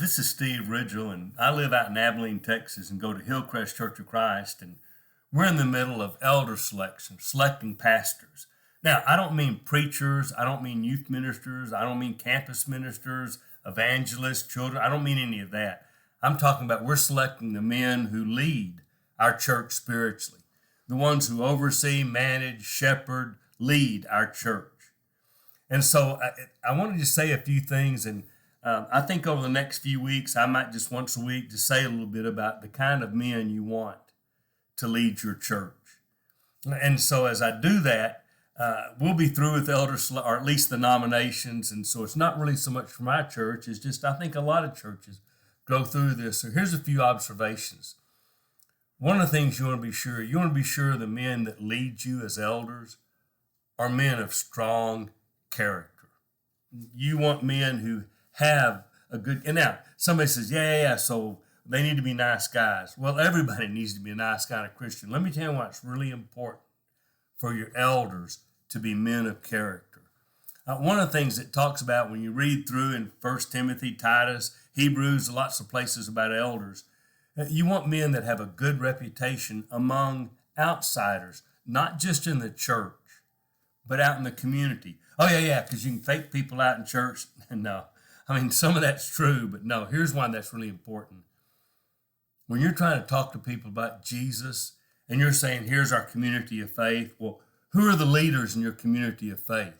This is Steve Ridgel, and I live out in Abilene, Texas, and go to Hillcrest Church of Christ. And we're in the middle of elder selection, selecting pastors. Now, I don't mean preachers, I don't mean youth ministers, I don't mean campus ministers, evangelists, children. I don't mean any of that. I'm talking about we're selecting the men who lead our church spiritually, the ones who oversee, manage, shepherd, lead our church. And so I wanted to say a few things, and I think over the next few weeks, I might just once a week just say a little bit about the kind of men you want to lead your church. And so as I do that, we'll be through with elders, or at least the nominations. And so it's not really so much for my church. It's just I think a lot of churches go through this. So here's a few observations. One of the things you want to be sure the men that lead you as elders are men of strong character. You want men who have a good, and now somebody says, yeah, so they need to be nice guys. Well, everybody needs to be a nice kind of Christian. Let me tell you why it's really important for your elders to be men of character. One of the things it talks about when you read through in 1 Timothy, Titus, Hebrews, lots of places about elders, you want men that have a good reputation among outsiders, not just in the church, but out in the community. Oh, yeah, because you can fake people out in church. No, I mean, some of that's true, but no, here's why that's really important. When you're trying to talk to people about Jesus and you're saying, here's our community of faith, well, who are the leaders in your community of faith?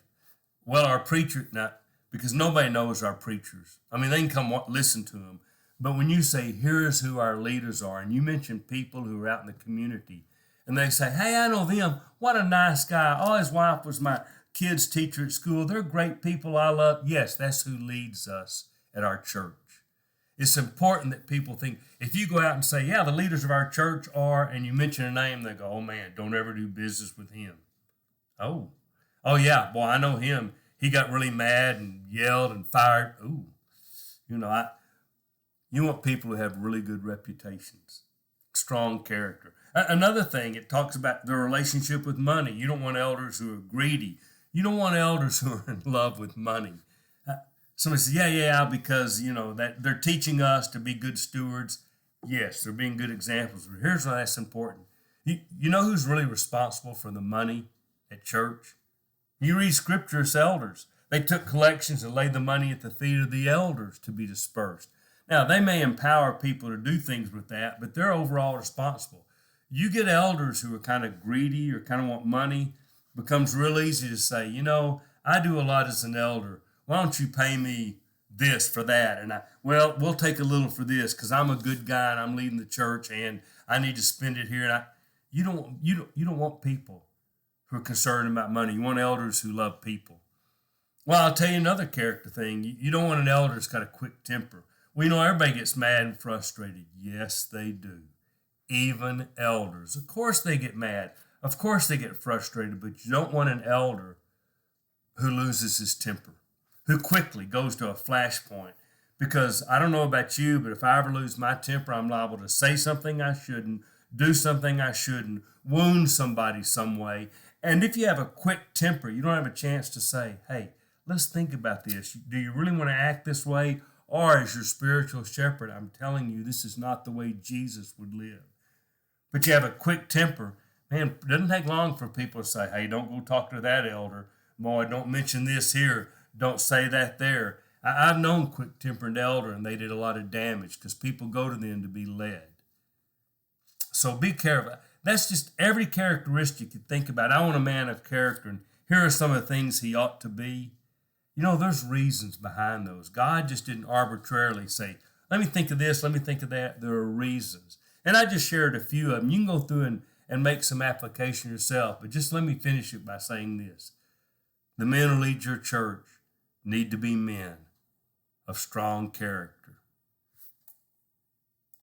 Well, our preacher, now, because nobody knows our preachers. I mean, they can come listen to them. But when you say, here's who our leaders are, and you mention people who are out in the community, and they say, hey, I know them. What a nice guy. Oh, his wife was my kid's teacher at school. They're great people I love. Yes, that's who leads us at our church. It's important that people think, if you go out and say, yeah, the leaders of our church are, and you mention a name, they go, oh man, don't ever do business with him. Oh yeah, boy, I know him. He got really mad and yelled and fired. Ooh, you want people who have really good reputations, strong character. Another thing, it talks about their relationship with money. You don't want elders who are greedy. You don't want elders who are in love with money. Somebody says, yeah, because, that they're teaching us to be good stewards. Yes, they're being good examples. But here's why that's important. You know who's really responsible for the money at church? You read scripture, it's elders. They took collections and laid the money at the feet of the elders to be dispersed. Now, they may empower people to do things with that, but they're overall responsible. You get elders who are kind of greedy or kind of want money, becomes real easy to say, I do a lot as an elder. Why don't you pay me this for that? And we'll take a little for this because I'm a good guy and I'm leading the church and I need to spend it here. And you don't want people who are concerned about money. You want elders who love people. Well, I'll tell you another character thing. You don't want an elder who's got a quick temper. Well, everybody gets mad and frustrated. Yes, they do. Even elders. Of course they get mad. Of course they get frustrated, but you don't want an elder who loses his temper, who quickly goes to a flashpoint. Because I don't know about you, but if I ever lose my temper, I'm liable to say something I shouldn't, do something I shouldn't, wound somebody some way. And if you have a quick temper, you don't have a chance to say, hey, let's think about this. Do you really want to act this way? Or as your spiritual shepherd, I'm telling you, this is not the way Jesus would live. But you have a quick temper. Man, it doesn't take long for people to say, hey, don't go talk to that elder. Boy, don't mention this here. Don't say that there. I've known quick-tempered elder, and they did a lot of damage because people go to them to be led. So be careful. That's just every characteristic you think about. I want a man of character, and here are some of the things he ought to be. There's reasons behind those. God just didn't arbitrarily say, let me think of this, let me think of that. There are reasons. And I just shared a few of them. You can go through and make some application yourself, but just let me finish it by saying this. The men who lead your church need to be men of strong character.